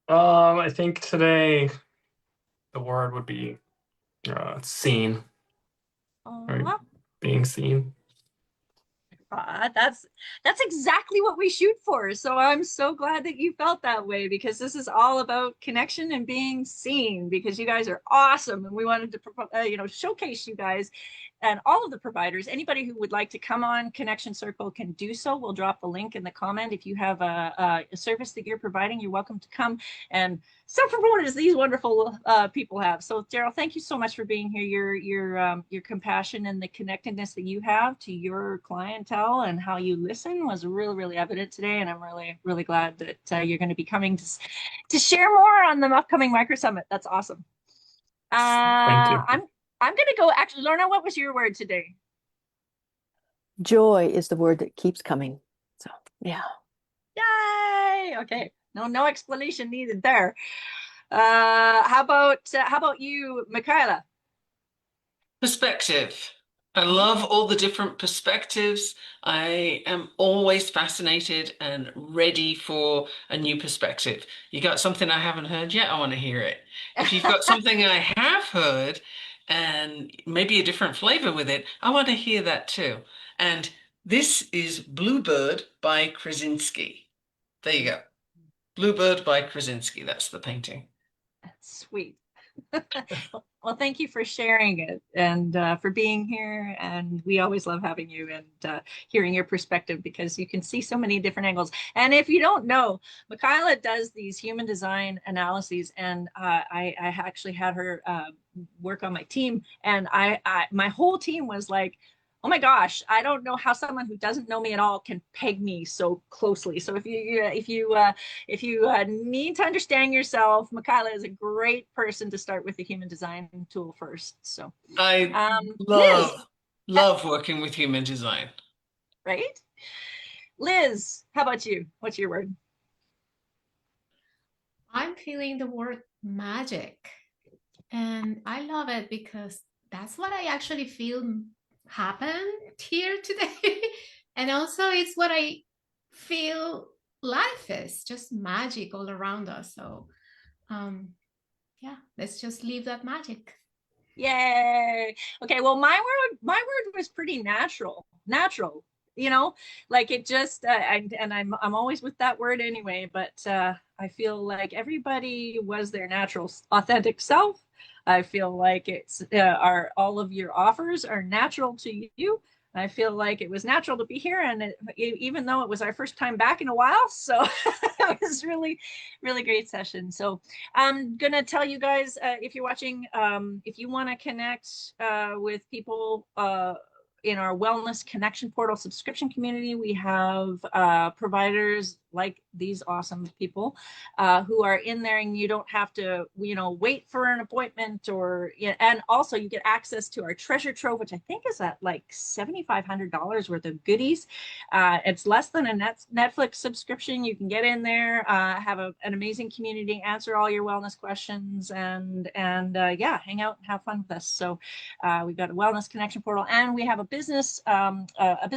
I think today the word would be seen, right? Being seen. That's exactly what we shoot for. So I'm so glad that you felt that way, because this is all about connection and being seen, because you guys are awesome, and we wanted to showcase you guys and all of the providers. Anybody who would like to come on Connection Circle can do so. We'll drop the link in the comment. If you have a service that you're providing, you're welcome to come and self-promote as these wonderful people have. So Gerald, thank you so much for being here. Your compassion and the connectedness that you have to your clientele and how you listen was really, really evident today. And I'm really, really glad that you're going to be coming to share more on the upcoming Micro Summit. That's awesome. Thank you. I'm going to go, actually, Lorna, what was your word today? Joy is the word that keeps coming. So, yeah. Yay! Okay, no explanation needed there. How about you, Michaela? Perspective. I love all the different perspectives. I am always fascinated and ready for a new perspective. You got something I haven't heard yet? I want to hear it. If you've got something I have heard and maybe a different flavor with it, I want to hear that too. And this is Bluebird by Krasinski. There you go. Bluebird by Krasinski. That's the painting. Sweet. Well, thank you for sharing it and for being here. And we always love having you and hearing your perspective, because you can see so many different angles. And if you don't know, Michaela does these human design analyses, and I actually had her work on my team, and my whole team was like, oh my gosh, I don't know how someone who doesn't know me at all can peg me so closely. So if you need to understand yourself, Michaela is a great person to start with the human design tool first. So I Liz, love working with human design. right? Liz, how about you? What's your word? I'm feeling the word magic. And I love it because that's what I actually feel happened here today. And also it's what I feel life is, just magic all around us. So yeah, let's just leave that magic. Yay. Okay, well, my word was pretty natural. Like it just I'm always with that word anyway, but I feel like everybody was their natural authentic self. I feel like it's all of your offers are natural to you. I feel like it was natural to be here, and even though it was our first time back in a while, so it was really, really great session. So I'm gonna tell you guys, if you're watching, if you want to connect with people in our Wellness Connection Portal subscription community, we have providers like these awesome people who are in there, and you don't have to, wait for an appointment and also you get access to our treasure trove, which I think is at like $7,500 worth of goodies. It's less than a Netflix subscription. You can get in there, have an amazing community, answer all your wellness questions, and yeah, hang out and have fun with us. So we've got a wellness connection portal, and we have a business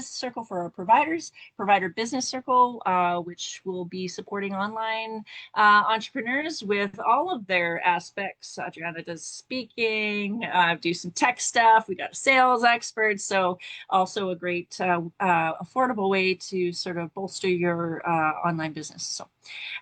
circle for our providers, provider business circle, which will be supporting online entrepreneurs with all of their aspects. Adriana does speaking, do some tech stuff. We got a sales expert, so also a great affordable way to sort of bolster your online business. So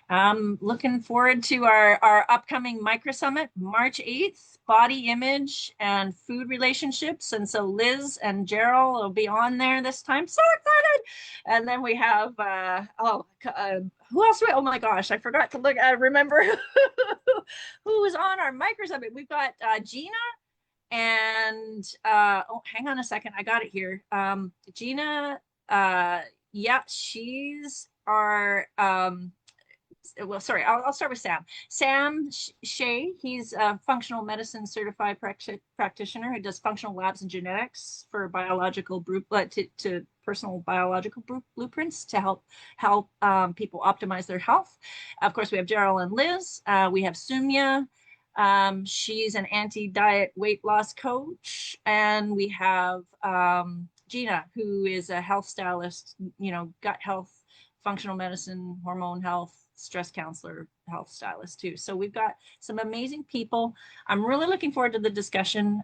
I'm looking forward to our upcoming Micro Summit, March 8th, body image and food relationships. And so Liz and Gerald will be on there this time. So excited. And then we have, who else? Oh my gosh, I forgot to remember who was on our Micro Summit. We've got Gina and, hang on a second. I got it here. Gina, yeah, she's our, well, sorry, I'll start with Sam. Sam Shea, he's a functional medicine certified practitioner who does functional labs and genetics for biological to personal biological blueprints to help people optimize their health. Of course, we have Gerald and Liz. We have Sumya. She's an anti-diet weight loss coach. And we have Gina, who is a health stylist, gut health, functional medicine, hormone health, stress counselor, health stylist too. So we've got some amazing people. I'm really looking forward to the discussion.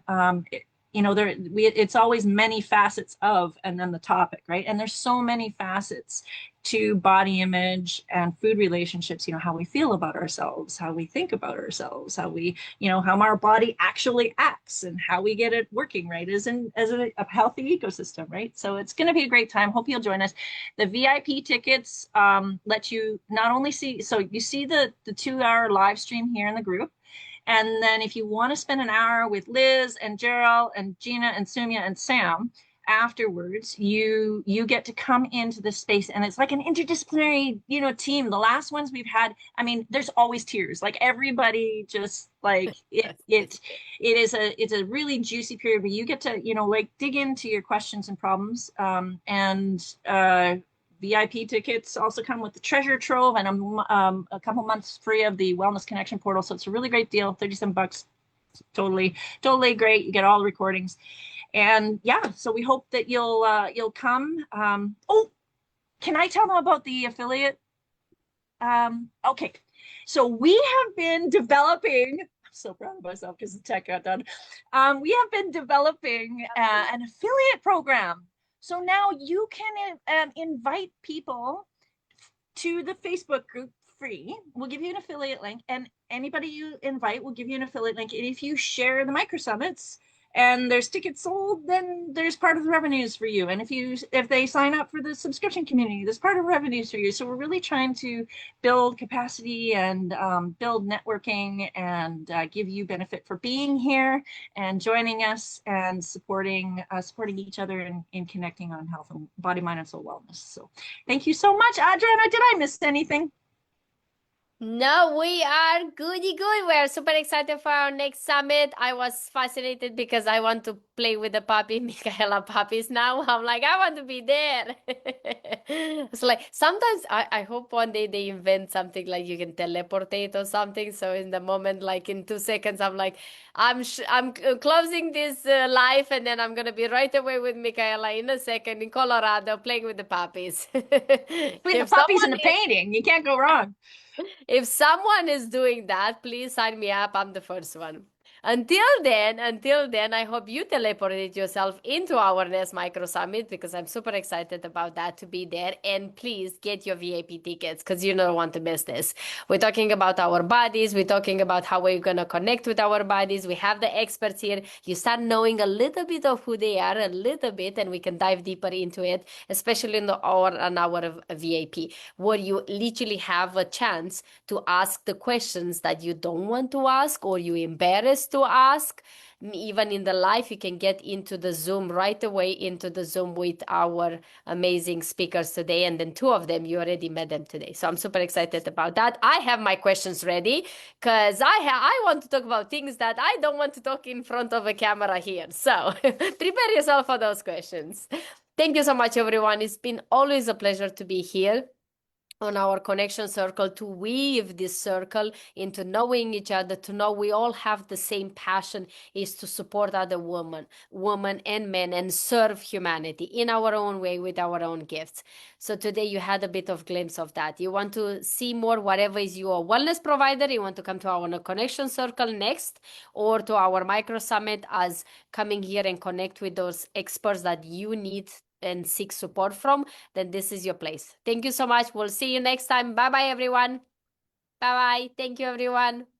It's always many facets of, and then the topic, right? And there's so many facets to body image and food relationships, how we feel about ourselves, how we think about ourselves, how we, how our body actually acts and how we get it working, right? As a healthy ecosystem, right? So it's going to be a great time. Hope you'll join us. The VIP tickets let you not only see, so you see the 2-hour live stream here in the group. And then if you want to spend an hour with Liz and Gerald and Gina and Sumya and Sam afterwards, you get to come into this space, and it's like an interdisciplinary, team. The last ones we've had, I mean, there's always tears. Like everybody just like it's a really juicy period where you get to, dig into your questions and problems. VIP tickets also come with the treasure trove and a couple months free of the Wellness Connection portal. So it's a really great deal, $37. Totally great. You get all the recordings. And yeah, so we hope that you'll come. Can I tell them about the affiliate? Okay. So we have been developing, I'm so proud of myself because the tech got done. We have been developing an affiliate program. So now you can invite people to the Facebook group free. We'll give you an affiliate link, and anybody you invite will give you an affiliate link. And if you share the Micro Summits and there's tickets sold, then there's part of the revenues for you. And if they sign up for the subscription community, there's part of revenues for you. So we're really trying to build capacity and build networking and give you benefit for being here and joining us and supporting each other in connecting on health and body, mind, and soul wellness. So thank you so much. Adriana, did I miss anything? No, we are goody good. We're super excited for our next summit. I was fascinated because I want to play with the puppy, Michaela puppies now. I'm like, I want to be there. It's like sometimes I hope one day they invent something like you can teleportate or something. So in the moment, like in 2 seconds, I'm like, I'm closing this live, and then I'm gonna be right away with Michaela in a second in Colorado playing with the puppies. Between the puppies and the painting, you can't go wrong. If someone is doing that, please sign me up. I'm the first one. Until then, I hope you teleported yourself into our next Micro Summit because I'm super excited about that to be there. And please get your VIP tickets because you don't want to miss this. We're talking about our bodies. We're talking about how we're going to connect with our bodies. We have the experts here. You start knowing a little bit of who they are, a little bit, and we can dive deeper into it, especially in our VIP, where you literally have a chance to ask the questions that you don't want to ask or you're embarrassed to ask, even in the live, you can get into the Zoom right away, into the Zoom with our amazing speakers today. And then 2 of them, you already met them today. So I'm super excited about that. I have my questions ready because I want to talk about things that I don't want to talk in front of a camera here. So prepare yourself for those questions. Thank you so much, everyone. It's been always a pleasure to be here on our connection circle, to weave this circle into knowing each other, to know we all have the same passion, is to support other women and men, and serve humanity in our own way with our own gifts. So today you had a bit of glimpse of that. You want to see more, whatever is your wellness provider, you want to come to our connection circle next, or to our micro summit, as coming here and connect with those experts that you need and seek support from, then this is your place. Thank you so much. We'll see you next time. Bye-bye, everyone. Bye-bye. Thank you, everyone.